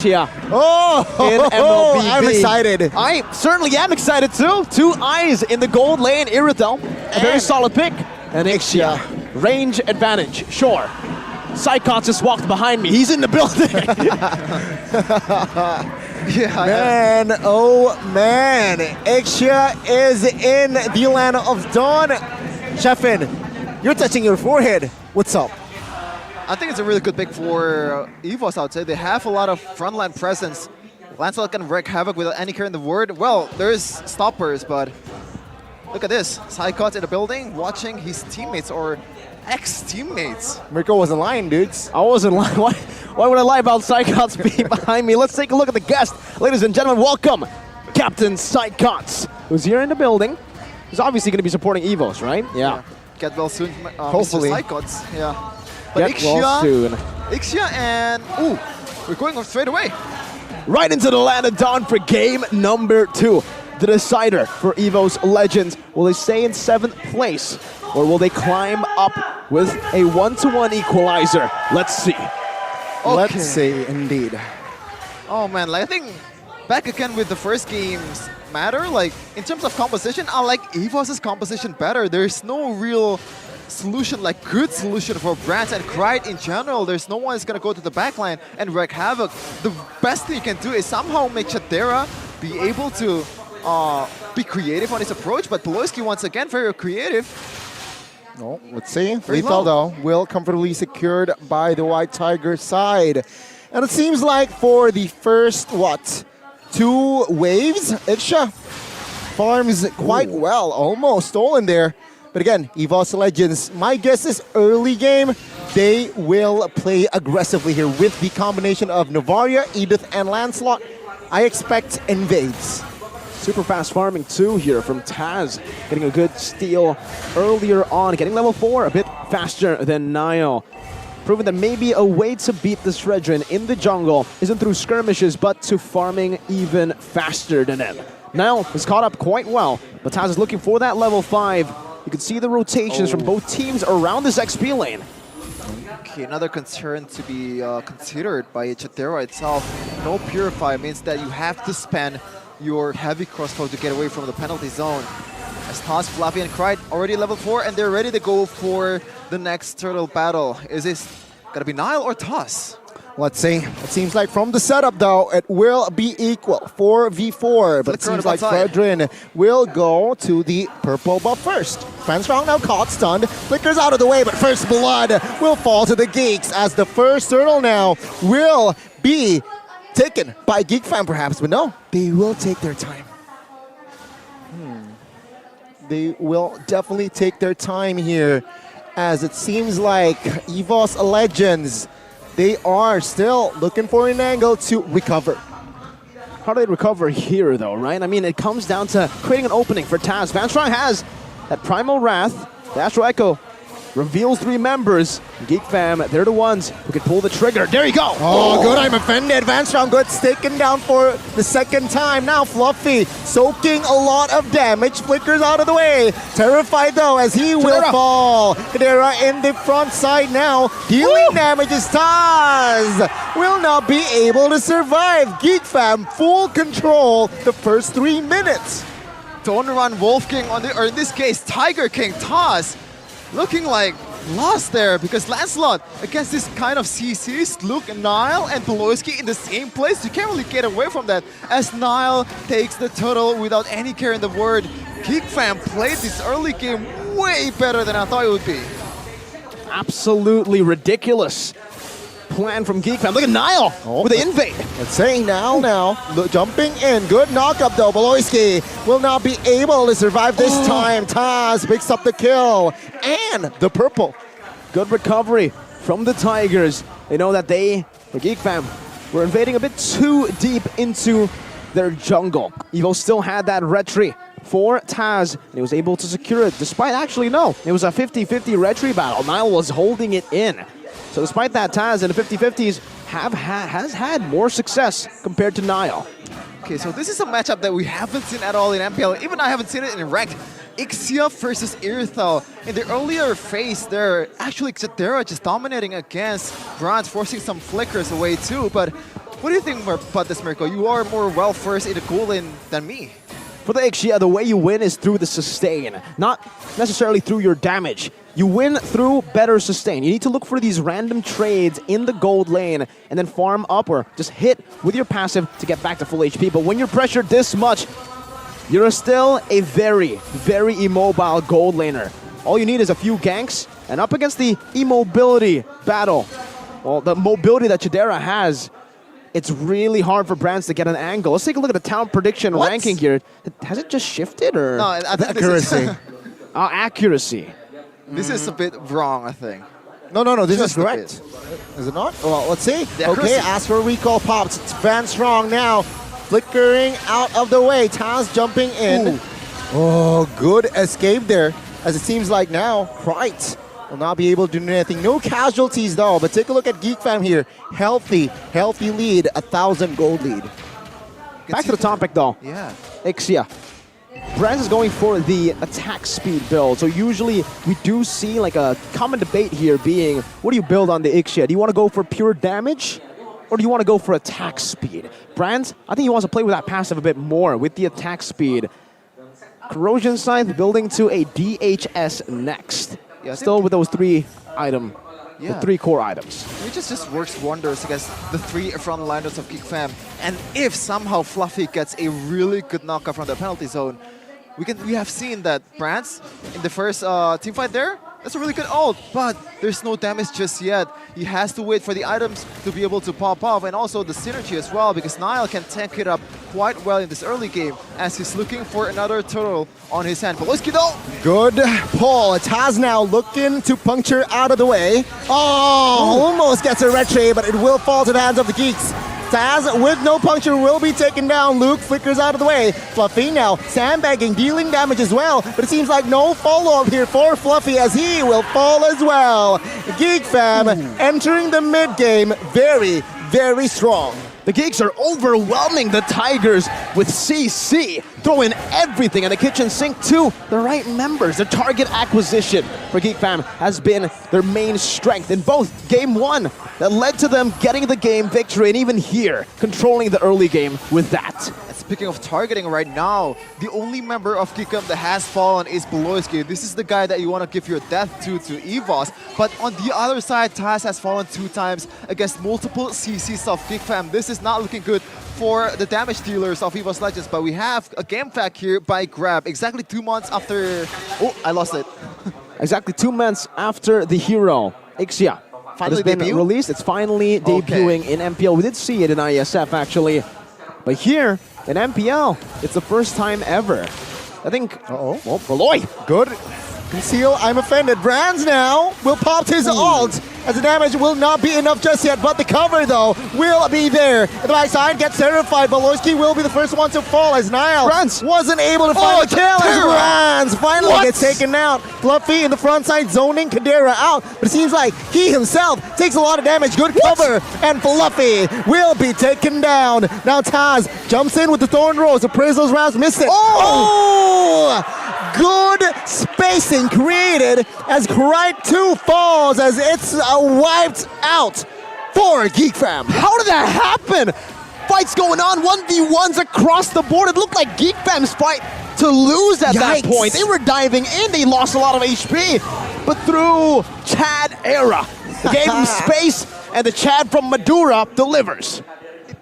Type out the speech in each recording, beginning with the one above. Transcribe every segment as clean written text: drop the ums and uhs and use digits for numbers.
Yeah. Oh, In MLBB. I'm excited. I certainly am excited too. 2 eyes in the gold lane, Irithel. A very solid pick. And Ixia. Range advantage, sure. Psychot just walked behind me. He's in the building. Man, oh man. Ixia is in the land of Dawn. Sheffin, you're touching your forehead. What's up? I think it's a really good pick for Evos, I would say. They have a lot of frontline presence. Lancelot can wreak havoc without any care in the word. Well, there's stoppers, but look at this. Psychot in the building, watching his teammates or ex-teammates. Mirko wasn't lying, dudes. I wasn't lying. Why would I lie about Psychots being behind me? Let's take a look at the guest. Ladies and gentlemen, welcome Captain Psychots, who's here in the building. He's obviously going to be supporting Evos, right? Yeah. Get well soon, Hopefully. Mr. Psychots. Yeah. But Get well soon. Ixia and... Ooh, we're going straight away. Right into the land of Dawn for game number 2. The decider for Evos Legends. Will they stay in 7th place? Or will they climb up with a 1-to-1 equalizer? Let's see. Okay. Let's see, indeed. Oh man, like, I think back again with the first games matter. Like, in terms of composition, I like Evos' composition better. There's no real solution, like good solution for Brands and Kride in general. There's no one that's gonna go to the backline and wreak havoc. The best thing you can do is somehow make Chadera be able to be creative on his approach, but Poloski once again very creative. Oh, let's see. Very Lethal though, will comfortably secured by the White Tiger side. And it seems like for the first, 2 waves, Ixia farms quite well, almost stolen there. But again, Evos Legends, my guess is early game, they will play aggressively here with the combination of Novaria, Edith, and Lancelot. I expect invades. Super fast farming too here from Taz. Getting a good steal earlier on. Getting level 4 a bit faster than Nile. Proving that maybe a way to beat the Shredrin in the jungle isn't through skirmishes, but to farming even faster than him. Nile is caught up quite well, but Taz is looking for that level 5. You can see the rotations from both teams around this XP lane. Okay, another concern to be considered by Chadera itself. No Purify means that you have to spend your heavy crossbow to get away from the penalty zone. As Toss, Fluffy, and Kride already level 4 and they're ready to go for the next turtle battle. Is this gonna be Nile or Toss? Let's see. It seems like from the setup though, it will be equal, 4v4. But it seems like Shredrin will go to the purple buff first. Fanstrong now caught, stunned, flickers out of the way, but first blood will fall to the Geeks as the first turtle now will be taken by Geekfam perhaps, but no, they will take their time. They will definitely take their time here, as it seems like Evos Legends, they are still looking for an angle to recover. How do they recover here though, right? I mean, it comes down to creating an opening for Taz. Vanstrong has that Primal Wrath. The Astral Echo reveals 3 members. Geekfam, they're the ones who can pull the trigger. There you go. Oh, good. I'm offended. Vanstrong good, taken down for the second time. Now Fluffy soaking a lot of damage. Flickers out of the way. Terrified though as he will fall. Kadera in the front side now. Healing damage is Taz. Will not be able to survive. Geekfam full control the first 3 minutes. Don't run Wolf King on the, or in this case, Tiger King Toss. Looking like lost there because Lancelot against this kind of CCs, Luke, Nile, and Poloski in the same place. You can't really get away from that as Nile takes the turtle without any care in the word. Geekfam played this early game way better than I thought it would be. Absolutely ridiculous plan from Geekfam. Look at Nile with the invade. Let's say now, jumping in. Good knockup though. Poloski will not be able to survive this time. Taz picks up the kill and the purple. Good recovery from the Tigers. They know that the Geekfam, were invading a bit too deep into their jungle. Evo still had that retry for Taz, and he was able to secure it despite it was a 50-50 retry battle. Nile was holding it in. So despite that, Taz in the 50-50s has had more success compared to Nile. Okay, so this is a matchup that we haven't seen at all in MPL. Even I haven't seen it in Ranked. Ixia versus Irithel. In the earlier phase, they're actually Chadera just dominating against Bronze, forcing some flickers away too. But What do you think about this, Mirko? You are more well-versed in the goal lane than me. For the Ixia, the way you win is through the sustain, not necessarily through your damage. You win through better sustain. You need to look for these random trades in the gold lane and then farm up or just hit with your passive to get back to full HP. But when you're pressured this much, you're still a very, very immobile gold laner. All you need is a few ganks, and up against the immobility battle, well, the mobility that Chidera has, it's really hard for brands to get an angle. Let's take a look at the town prediction ranking here. Has it just shifted or? No, I think Accuracy. Accuracy. This is a bit wrong, I think. No, this is Just a correct. Is it not? Well, let's see. The Okay, accuracy. as for recall pops, it's Van Strong now. Flickering out of the way. Taz jumping in. Ooh. Oh, good escape there. As it seems like now, Krite will not be able to do anything. No casualties though, but take a look at Geekfam here. Healthy lead, 1,000 gold lead. Back to the topic though. Yeah. Ixia. Brands is going for the attack speed build. So usually we do see like a common debate here being, what do you build on the Ixia? Do you want to go for pure damage? Or do you want to go for attack speed? Brands, I think he wants to play with that passive a bit more with the attack speed. Corrosion Scythe building to a DHS next. Yeah, I Still think- with those three Yeah. 3 core items. It just works wonders against the 3 frontliners of Geekfam. And if somehow Fluffy gets a really good knockout from the penalty zone, we have seen that Brands in the first team fight there, that's a really good ult, but there's no damage just yet. He has to wait for the items to be able to pop off, and also the synergy as well, because Niall can tank it up quite well in this early game as he's looking for another turtle on his hand. Poloski though! Good pull. Taz now looking to puncture out of the way. Oh, almost gets a red tray, but it will fall to the hands of the Geeks. Taz with no puncture will be taken down. Luke flickers out of the way. Fluffy now sandbagging, dealing damage as well. But it seems like no follow-up here for Fluffy as he will fall as well. Geekfam entering the mid-game very, very strong. The Geeks are overwhelming the Tigers with CC, throwing everything in the kitchen sink to the right members. The target acquisition for Geekfam has been their main strength in both Game 1 that led to them getting the game victory, and even here, controlling the early game with that. Speaking of targeting right now, the only member of Geekfam that has fallen is Beloyski. This is the guy that you want to give your death to Evos. But on the other side, Taz has fallen 2 times against multiple CCs of Geekfam. This is not looking good for the damage dealers of Evos Legends. But we have a game fact here by Grab. Exactly 2 months after... Oh, I lost it. Exactly 2 months after the hero, Ixia, Finally has been debut? released. It's finally debuting in MPL. We did see it in ISF actually, but here in MPL, it's the first time ever. I think. Uh-oh. Well, Beloy. Good. Conceal, I'm offended. Brands now will pop his ult as the damage will not be enough just yet, but the cover though will be there. The right side gets terrified. Beloyski will be the first one to fall as Niall Brands wasn't able to find the kill as Terra. Brands finally What? gets taken out. Fluffy in the front side zoning Kadera out, but it seems like he himself takes a lot of damage. Good cover, and Fluffy will be taken down. Now Taz jumps in with the Thorn Rose. Appraisal's rounds missed it. Oh! Good spacing created as Krite 2 falls as it's wiped out for Geekfam. How did that happen? Fights going on, 1v1s across the board. It looked like Geekfam's fight to lose at that Yikes. point. They were diving in, they lost a lot of HP, but through Chad era, they gave him space, and the Chad from Madura delivers.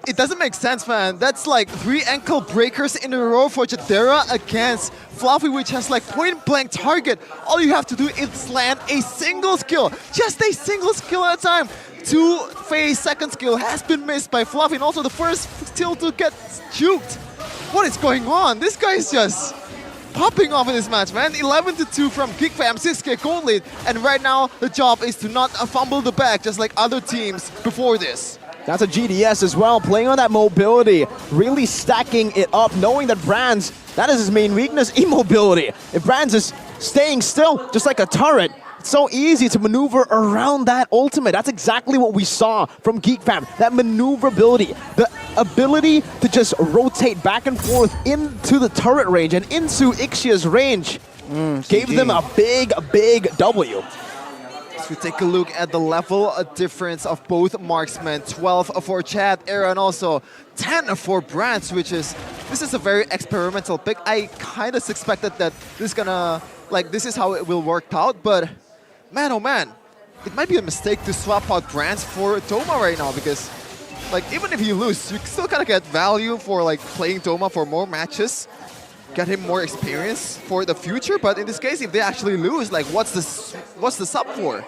It doesn't make sense, man. That's like 3 ankle breakers in a row for Jadera against Fluffy, which has like point-blank target. All you have to do is land a single skill. Just a single skill at a time. 2-phase second skill has been missed by Fluffy, and also the first skill to get juked. What is going on? This guy is just popping off in this match, man. 11-2 from Geekfam, 6k gold lead, and right now the job is to not fumble the bag just like other teams before this. That's a GDS as well, playing on that mobility, really stacking it up, knowing that Brands, that is his main weakness, immobility. If Brands is staying still, just like a turret, it's so easy to maneuver around that ultimate. That's exactly what we saw from Geekfam, that maneuverability, the ability to just rotate back and forth into the turret range and into Ixia's range. Gave them a big W. If we take a look at the level difference of both marksmen, 12 for Chad, Era, and also 10 for Brands, this is a very experimental pick. I kind of suspected that this is how it will work out, but man, oh man, it might be a mistake to swap out Brands for Toma right now, because even if you lose, you still kind of get value for playing Toma for more matches, get him more experience for the future. But in this case, if they actually lose, what's the sub for?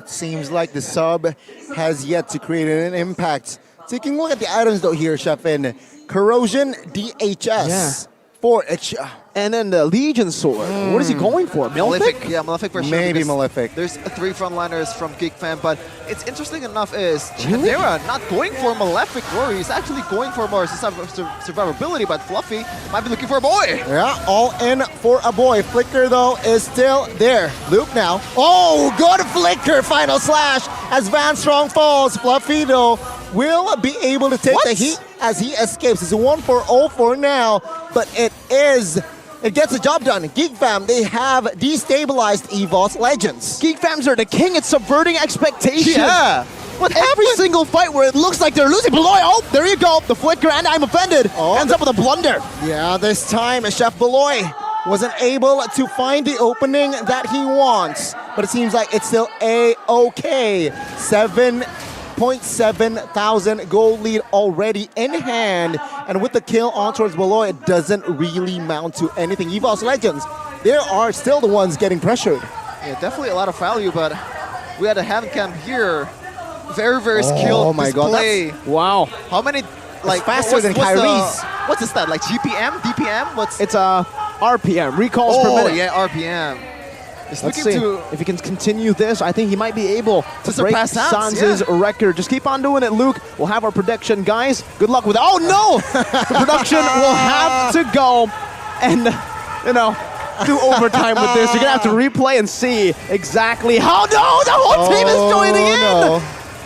It seems like the sub has yet to create an impact. Taking a look at the items though here, Chefin. Corrosion DHS for Exia. And then the Legion Sword. What is he going for? Malefic? Yeah, Malefic for sure. Maybe Malefic. There's 3 frontliners from Geekfam, but it's interesting enough is Chandera not going for Malefic Glory. He's actually going for more survivability, but Fluffy might be looking for a boy. Yeah, all in for a boy. Flicker, though, is still there. Luke now. Oh, good Flicker. Final slash as Van Strong falls. Fluffy, though, will be able to take the heat as he escapes. It's a 1-for-0 for now, but it gets the job done. Geekfam, they have destabilized Evos Legends. Geekfams are the king at subverting expectations. Yeah. With every single fight where it looks like they're losing. Beloy, oh, there you go. The flicker and I'm offended. Ends up with a blunder. Yeah, this time Chef Beloy wasn't able to find the opening that he wants. But it seems like it's still A-OK. 7.7 thousand gold lead already in hand, and with the kill on towards Beloy, it doesn't really mount to anything. Evos Legends, they are still the ones getting pressured. Yeah, definitely a lot of value, but we had a hand cam here. Very, very skilled Oh my god, display. Wow. How many, faster than Kyrie's. What's the stat, GPM, DPM? It's a RPM, recalls per minute. Yeah, RPM. He's Let's looking see. to If he can continue this, I think he might be able to break surpass Sans, Sans' record. Just keep on doing it, Luke. We'll have our prediction, guys. Good luck with it. Oh, no! The production will have to go and, do overtime with this. You're going to have to replay and see exactly how... No! The whole team is joining in! No.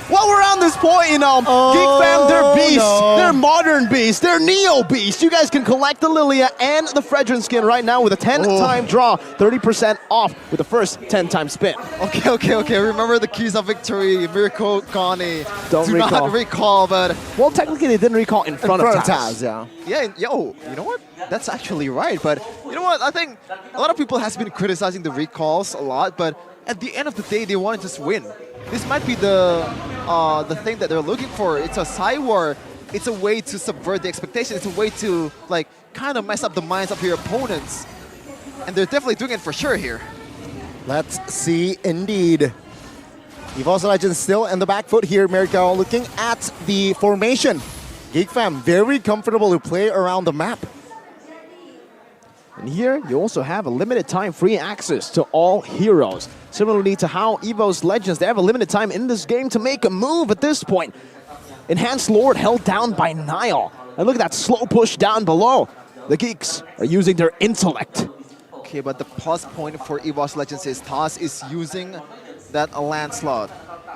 While we're on this point, Geekfam, they're beasts. no. They're modern beasts. They're Neo beasts. You guys can collect the Lilia and the Fredrin skin right now with a 10-time draw. 30% off with the first 10-time spin. Okay. Remember the keys of victory. Mirko, Connie. Don't Do recall. not recall, but... Well, technically, they didn't recall in front of Taz. yeah. Yeah, yo, you know what? That's actually right. But you know what? I think a lot of people has been criticizing the recalls a lot, but at the end of the day, they want to just win. This might be the thing that they're looking for. It's a side war. It's a way to subvert the expectation. It's a way to kind of mess up the minds of your opponents. And they're definitely doing it for sure here. Let's see indeed. Evos Legends still in the back foot here, Mirko, looking at the formation. Geekfam, very comfortable to play around the map. And here, you also have a limited time free access to all heroes. Similarly to how Evos Legends, they have a limited time in this game to make a move at this point. Enhanced Lord held down by Nile. And look at that slow push down below. The Geeks are using their intellect. Okay, but the plus point for Evos Legends is Taz is using that Lancelot.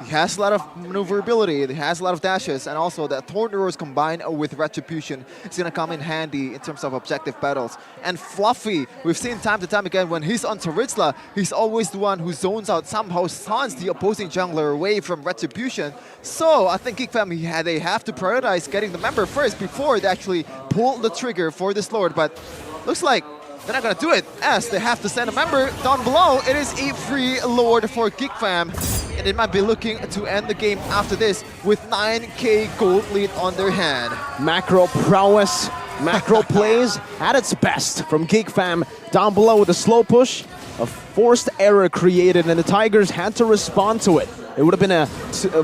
He has a lot of maneuverability, he has a lot of dashes, and also that Thorn Arrows combined with Retribution is going to come in handy in terms of objective battles. And Fluffy, we've seen time to time again, when he's on Taritzla, he's always the one who zones out, somehow stuns the opposing jungler away from Retribution. So I think Geekfam, they have to prioritize getting the member first before they actually pull the trigger for this Lord, but looks like they're not going to do it, as they have to send a member down below. It is a free Lord for Geekfam, and they might be looking to end the game after this with 9k gold lead on their hand. Macro prowess, macro plays at its best from Geekfam. Down below with a slow push, a forced error created, and the Tigers had to respond to it. It would have been a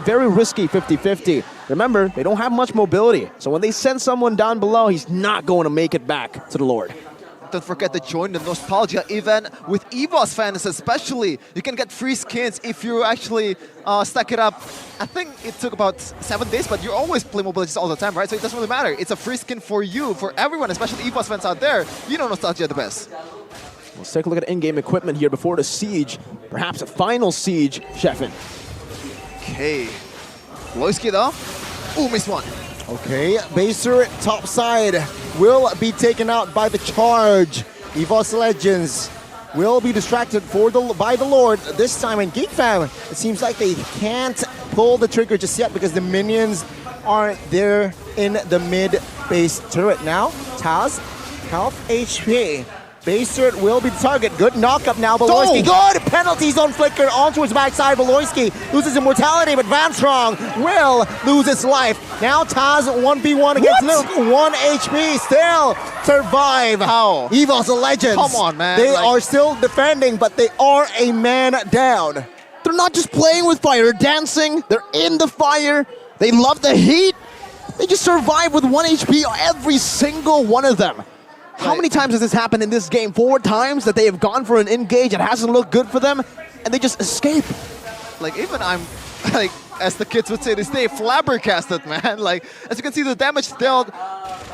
very risky 50-50. Remember, they don't have much mobility, so when they send someone down below, he's not going to make it back to the Lord. Don't forget to join the nostalgia event with Evos fans especially. You can get free skins if you actually stack it up. I think it took about 7 days, but you always play Mobile Legends all the time, right? So it doesn't really matter. It's a free skin for you, for everyone, especially Evos fans out there. You know nostalgia the best. Let's take a look at in-game equipment here before the siege. Perhaps a final siege, Sheffin. Okay. Loisky though. Ooh, missed one. Okay, Baser topside will be taken out by the charge. Evos Legends will be distracted by the Lord this time. And Geekfam, it seems like they can't pull the trigger just yet because the minions aren't there in the mid base turret. Now, Taz, health HP. Base turret will be the target. Good knock-up now, Beloyski. Good penalties on Flicker onto his backside. Beloyski loses immortality, but Vanstrong will lose his life. Now Taz 1v1 against Luke. 1 HP still survive. How? Evos Legends. Come on, man. They are still defending, but they are a man down. They're not just playing with fire, they're dancing, they're in the fire, they love the heat. They just survive with 1 HP, every single one of them. How many times has this happened in this game? 4 times that they have gone for an engage, it hasn't looked good for them, and they just escape. Like, even I'm, like, as the kids would say, they stay flabbergasted, man. Like, as you can see, the damage dealt,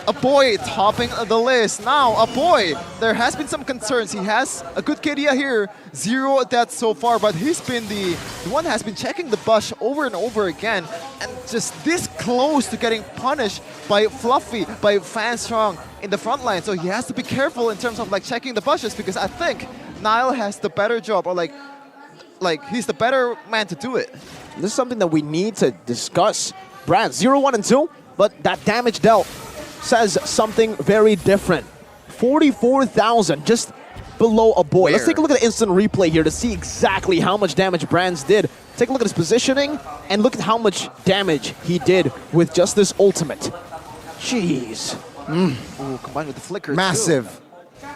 a boy topping the list. Now, a boy, there has been some concerns. He has a good KDA here, 0 deaths so far, but he's been the one that has been checking the bush over and over again, and just this close to getting punished by Fluffy, by Vanstrong in the front line. So he has to be careful in terms of like checking the bushes, because I think Niall has the better job, or like he's the better man to do it. This is something that we need to discuss. Brad, 0, 1, and 2, but that damage dealt says something very different. 44,000, just below a boy. Where? Let's take a look at the instant replay here to see exactly how much damage Brands did. Take a look at his positioning and look at how much damage he did with just this ultimate. Jeez. Ooh, combined with the flicker Massive. too.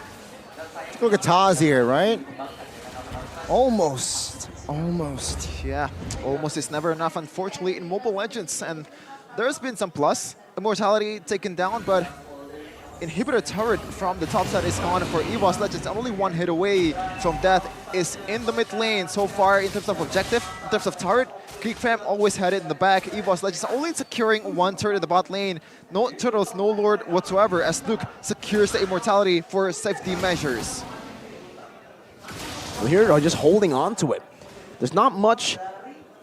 Take a look at Taz here, right? Almost. Yeah, almost is never enough, unfortunately, in Mobile Legends. And there's been some plus. Immortality taken down, but inhibitor turret from the top side is gone for Evos Legends. Only 1 hit away from death is in the mid lane so far in terms of objective. In terms of turret, Geekfam always had it in the back. Evos Legends only securing 1 turret in the bot lane. No turtles, no lord whatsoever, as Luke secures the immortality for safety measures. Well, here are just holding on to it. There's not much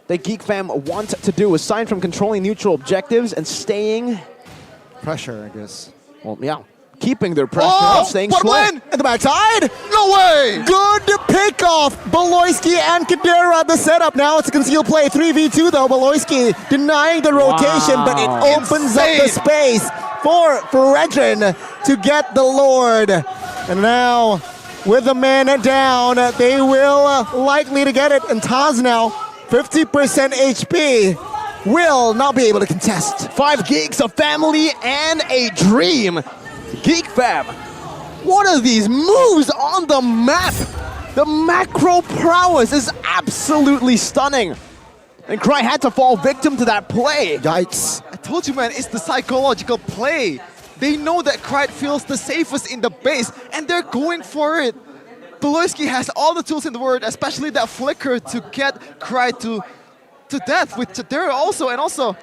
that Geekfam want to do aside from controlling neutral objectives and staying, Pressure, I guess. well, yeah, keeping their pressure and staying what slow. win? At the backside. No way! Good pick off. Beloyski and Kadira the setup. Now it's a concealed play. 3v2 though. Beloyski denying the rotation, but it opens up the space for Redrin to get the Lord. And now, with the man down, they will likely to get it. And Taz now, 50% HP, will not be able to contest. 5 geeks, a family, and a dream. Geekfam, what are these moves on the map? The macro prowess is absolutely stunning. And Cry had to fall victim to that play. Yikes. I told you, man, it's the psychological play. They know that Cry feels the safest in the base, and they're going for it. Beloyski has all the tools in the world, especially that flicker to get Cry to death with Chadera also, and also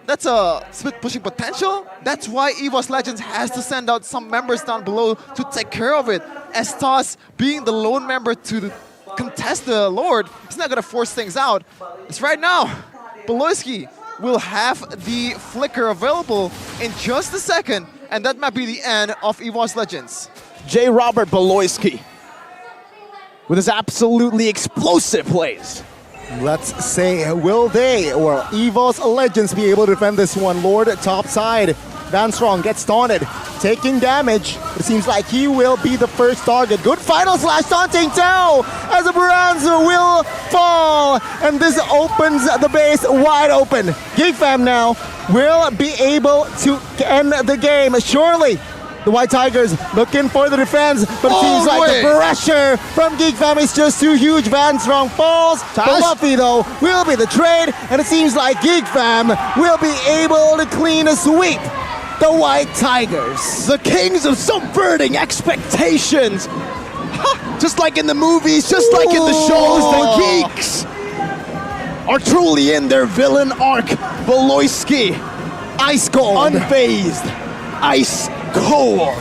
that's a split pushing potential. That's why Evos Legends has to send out some members down below to take care of it. As Toss being the lone member to contest the Lord, he's not gonna force things out. It's right now. Beloyski will have the flicker available in just a second, and that might be the end of Evos Legends. J. Robert Beloyski with his absolutely explosive plays. Let's say, will they or Evos Legends be able to defend this one? Lord top side. Vanstrong gets taunted, taking damage. It seems like he will be the first target. Good final slash taunting too, as the Baranza will fall. And this opens the base wide open. Geekfam now will be able to end the game. Surely, the White Tigers looking for the defense, but it seems like the pressure from Geekfam is just too huge. Vanstrong falls. Fluffy though will be the trade, and it seems like Geekfam will be able to clean a sweep the White Tigers. The kings of subverting expectations. Just like in the movies, just like in the shows, the geeks are truly in their villain arc. Beloyski, Ice cold. unfazed, ice cold.